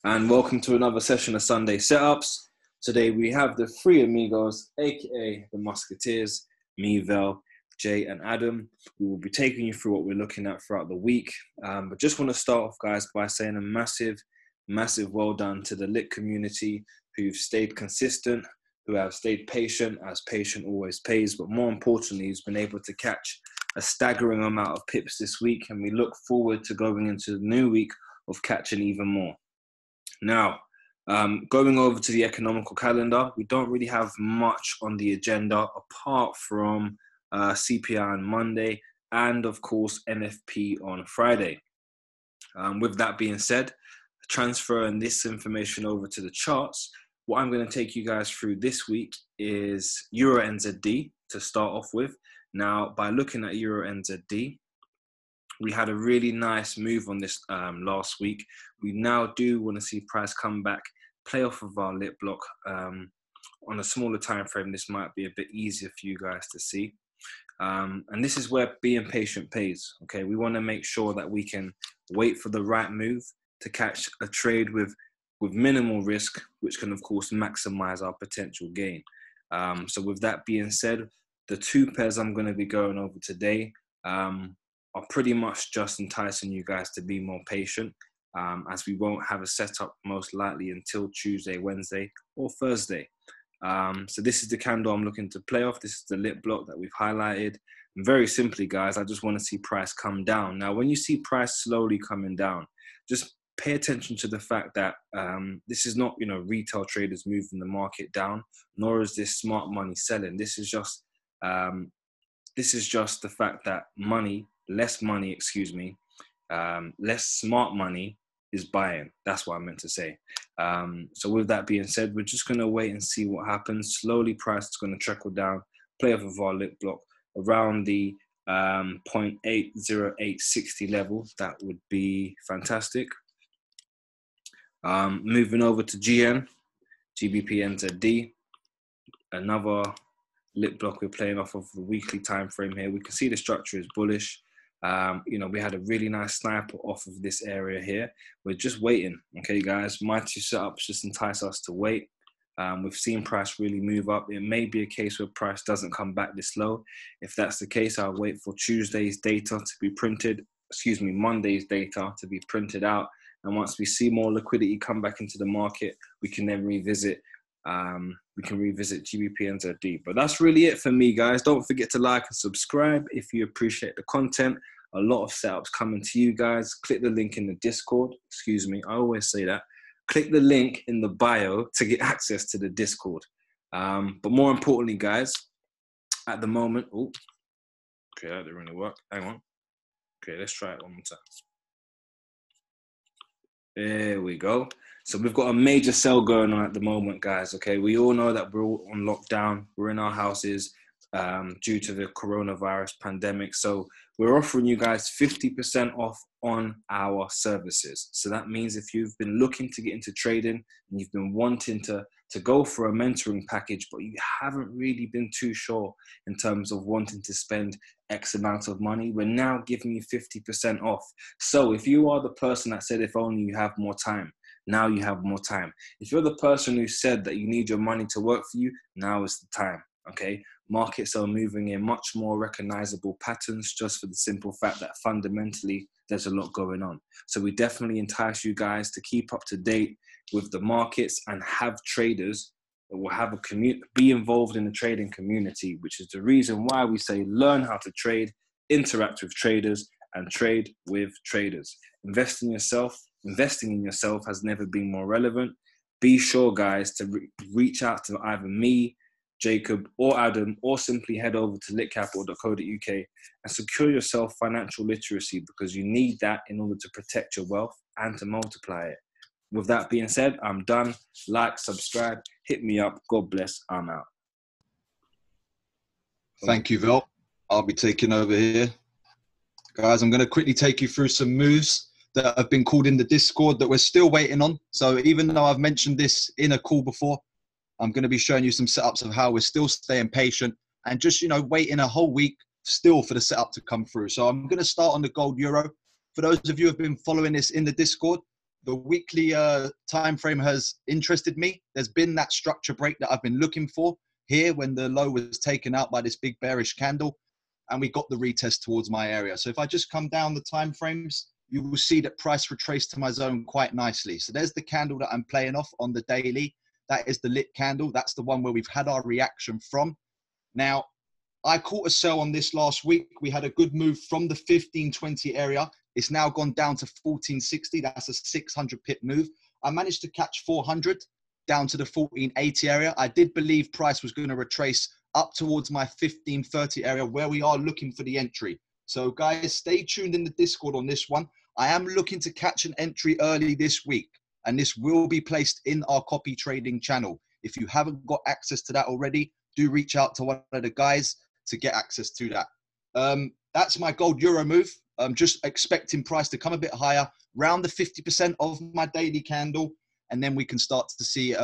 And welcome to another session of Sunday Setups. Today we have the three amigos, aka the Musketeers, me, Vel, Jay, and Adam. We will be taking you through what we're looking at throughout the week. But just want to start off, guys, by saying a massive well done to the lit community who've stayed consistent, who have stayed patient, as patient always pays. But more importantly, who's been able to catch a staggering amount of pips this week, and we look forward to going into the new week of catching even more. Now, going over to the economical calendar, we don't really have much on the agenda apart from CPI on Monday and, of course, NFP on Friday. With that being said, transferring this information over to the charts, what I'm going to take you guys through this week is Euro NZD to start off with. Now, by looking at Euro NZD, we had a really nice move on this last week. We now do want to see price come back, play off of our lit block. On a smaller time frame, this might be a bit easier for you guys to see. And this is where being patient pays. Okay, we want to make sure that we can wait for the right move to catch a trade with minimal risk, which can of course maximize our potential gain. So with that being said, the two pairs I'm going to be going over today are pretty much just enticing you guys to be more patient, as we won't have a setup most likely until Tuesday, Wednesday, or Thursday. So this is the candle I'm looking to play off. This is the lit block that we've highlighted. And very simply, guys, I just want to see price come down. Now, when you see price slowly coming down, just pay attention to the fact that this is not, retail traders moving the market down, nor is this smart money selling. This is just the fact that less smart money is buying. That's what I meant to say. So with that being said, we're just going to wait and see what happens. Slowly, price is going to trickle down, play off of our lit block around the 0.80860 level. That would be fantastic. Moving over to GBP NZD, another lit block we're playing off of the weekly time frame here. We can see the structure is bullish. We had a really nice sniper off of this area here. We're just waiting, okay, guys? My two setups just entice us to wait. We've seen price really move up. It may be a case where price doesn't come back this low. If that's the case, I'll wait for Monday's data to be printed out. And once we see more liquidity come back into the market, we can then revisit GBP NZD. But that's really it for me, guys. Don't forget to like and subscribe if you appreciate the content. A lot of setups coming to you guys. Click the link in the Discord. I always say that. Click the link in the bio to get access to the Discord. But more importantly, guys, at the moment, that didn't really work. Hang on. Okay, let's try it one more time. There we go. So we've got a major sell going on at the moment, guys. Okay, we all know that we're all on lockdown. We're in our houses due to the coronavirus pandemic. So we're offering you guys 50% off on our services. So that means if you've been looking to get into trading and you've been wanting to go for a mentoring package, but you haven't really been too sure in terms of wanting to spend X amount of money, we're now giving you 50% off. So if you are the person that said, if only you have more time, now you have more time. If you're the person who said that you need your money to work for you, now is the time, okay? Markets are moving in much more recognizable patterns just for the simple fact that fundamentally there's a lot going on. So we definitely entice you guys to keep up to date with the markets and have traders that will have be involved in the trading community, which is the reason why we say learn how to trade, interact with traders, and trade with traders. Investing in yourself has never been more relevant. Be sure, guys, to reach out to either me, Jacob, or Adam, or simply head over to litcapital.co.uk and secure yourself financial literacy, because you need that in order to protect your wealth and to multiply it. With that being said, I'm done. Like, subscribe, hit me up. God bless. I'm out. Thank you, Vel. I'll be taking over here. Guys, I'm going to quickly take you through some moves that have been called in the Discord that we're still waiting on. So even though I've mentioned this in a call before, I'm going to be showing you some setups of how we're still staying patient and just, waiting a whole week still for the setup to come through. So I'm going to start on the gold euro. For those of you who have been following this in the Discord, the weekly time frame has interested me. There's been that structure break that I've been looking for here when the low was taken out by this big bearish candle, and we got the retest towards my area. So if I just come down the time frames, you will see that price retraced to my zone quite nicely. So there's the candle that I'm playing off on the daily. That is the lit candle. That's the one where we've had our reaction from. Now, I caught a sell on this last week. We had a good move from the 1520 area. It's now gone down to 1460. That's a 600 pip move. I managed to catch 400 down to the 1480 area. I did believe price was going to retrace up towards my 1530 area where we are looking for the entry. So guys, stay tuned in the Discord on this one. I am looking to catch an entry early this week, and this will be placed in our copy trading channel. If you haven't got access to that already, do reach out to one of the guys to get access to that. That's my gold euro move. I'm just expecting price to come a bit higher, around the 50% of my daily candle, and then we can start to see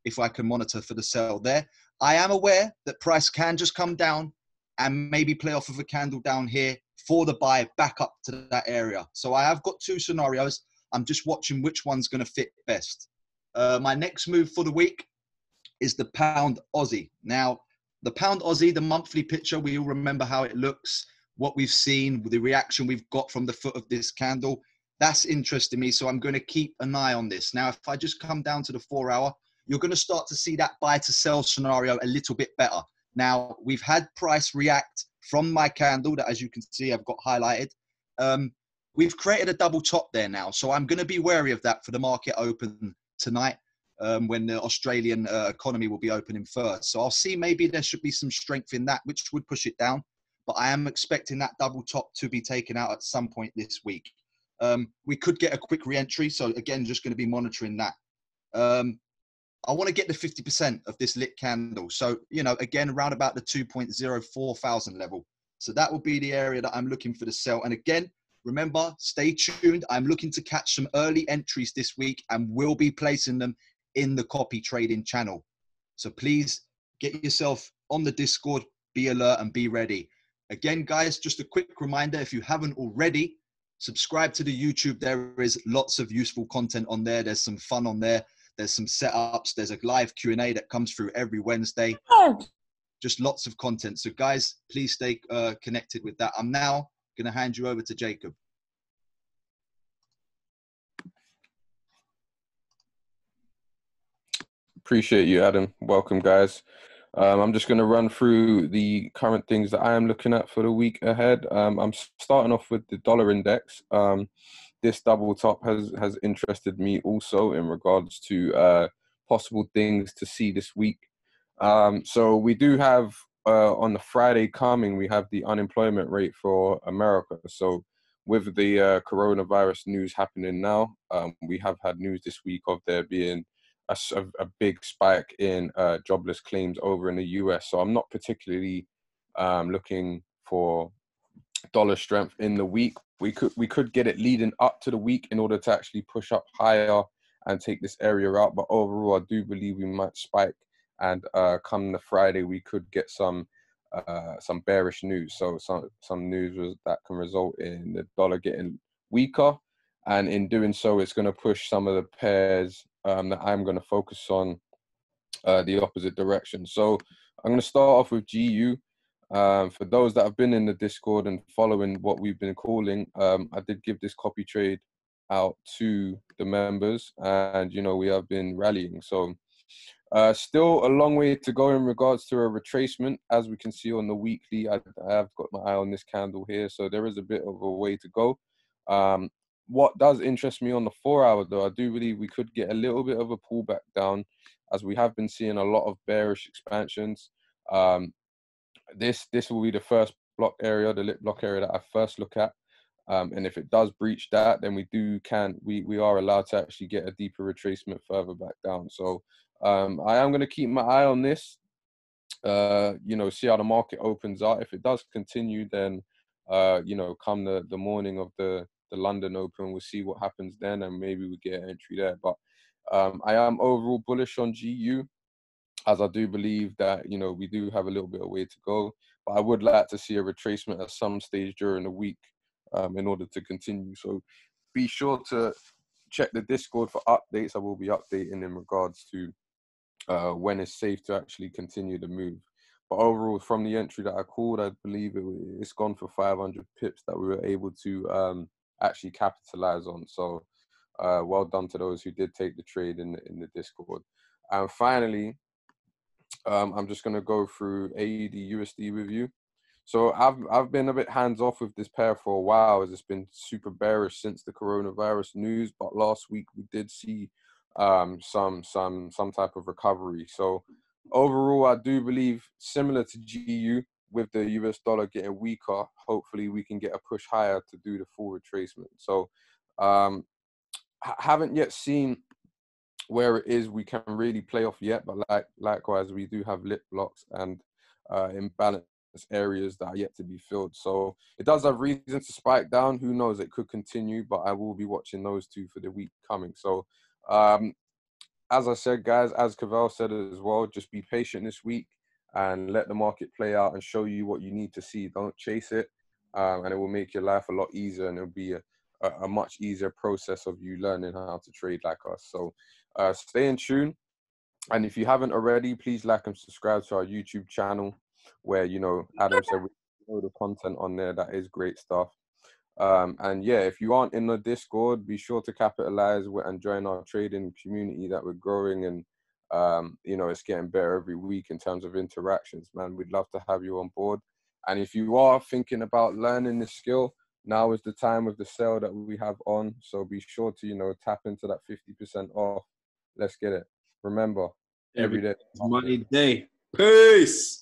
if I can monitor for the sell there. I am aware that price can just come down and maybe play off of a candle down here for the buy back up to that area. So I have got two scenarios. I'm just watching which one's going to fit best. My next move for the week is the pound Aussie. Now, the pound Aussie, the monthly picture, we all remember how it looks, what we've seen, the reaction we've got from the foot of this candle. That's interesting me, so I'm going to keep an eye on this. Now, if I just come down to the 4 hour, you're going to start to see that buy to sell scenario a little bit better. Now, we've had price react from my candle that, as you can see, I've got highlighted. We've created a double top there now, so I'm going to be wary of that for the market open tonight. When the Australian economy will be opening first. So I'll see maybe there should be some strength in that, which would push it down. But I am expecting that double top to be taken out at some point this week. We could get a quick re-entry. So again, just going to be monitoring that. I want to get the 50% of this lit candle. So, you know, again, around about the 2.04 thousand level. So that will be the area that I'm looking for the sell. And again, remember, stay tuned. I'm looking to catch some early entries this week and will be placing them in the copy trading channel. So please get yourself on the Discord, be alert and be ready. Again, guys, just a quick reminder, if you haven't already, subscribe to the YouTube. There is lots of useful content on there. There's some fun on there. There's some setups. There's a live Q&A that comes through every Wednesday. Just lots of content. So guys, please stay connected with that. I'm now going to hand you over to Jacob. Appreciate you, Adam. Welcome, guys. I'm just going to run through the current things that I am looking at for the week ahead. I'm starting off with the dollar index. This double top has interested me also in regards to possible things to see this week. So we do have on the Friday coming, we have the unemployment rate for America. So with the coronavirus news happening now, we have had news this week of there being a big spike in jobless claims over in the US. So I'm not particularly looking for dollar strength in the week. We could get it leading up to the week in order to actually push up higher and take this area out. But overall, I do believe we might spike, and come the Friday, we could get some bearish news. So some news that can result in the dollar getting weaker. And in doing so, it's going to push some of the pairs that I'm going to focus on the opposite direction. So I'm going to start off with GU. For those that have been in the Discord and following what we've been calling, I did give this copy trade out to the members, and you know, we have been rallying. So still a long way to go in regards to a retracement. As we can see on the weekly, I have got my eye on this candle here, so there is a bit of a way to go. What does interest me on the 4 hour though, I do believe we could get a little bit of a pullback down, as we have been seeing a lot of bearish expansions. This will be the first block area, the lit block area that I first look at. And if it does breach that, then we are allowed to actually get a deeper retracement further back down. So I am going to keep my eye on this, you know, see how the market opens up. If it does continue, then, you know, come the morning of the London Open, we'll see what happens then, and maybe we get an entry there. But I am overall bullish on GU, as I do believe that, you know, we do have a little bit of way to go. But I would like to see a retracement at some stage during the week in order to continue. So be sure to check the Discord for updates. I will be updating in regards to when it's safe to actually continue the move. But overall, from the entry that I called, I believe it's gone for 500 pips that we were able to actually capitalize on. So well done to those who did take the trade in the Discord. And finally, I'm just going to go through AUD USD with you. So I've been a bit hands off with this pair for a while, as it's been super bearish since the coronavirus news. But last week we did see some type of recovery. So overall, I do believe, similar to GU, with the US dollar getting weaker, hopefully we can get a push higher to do the full retracement. So haven't yet seen where it is we can really play off yet, but likewise we do have lip blocks and imbalance areas that are yet to be filled. So it does have reason to spike down. Who knows, it could continue, but I will be watching those two for the week coming. So as I said, guys, as Cavell said as well, just be patient this week and let the market play out and show you what you need to see. Don't chase it, and it will make your life a lot easier, and it'll be a much easier process of you learning how to trade like us. So stay in tune. And if you haven't already, please like and subscribe to our YouTube channel, where, you know, Adam said we know the content on there. That is great stuff. And yeah, if you aren't in the Discord, be sure to capitalize and join our trading community that we're growing. And, you know, it's getting better every week in terms of interactions, man. We'd love to have you on board. And if you are thinking about learning this skill, now is the time with the sale that we have on. So be sure to, you know, tap into that 50% off. Let's get it. Remember, every day. Money day. Peace.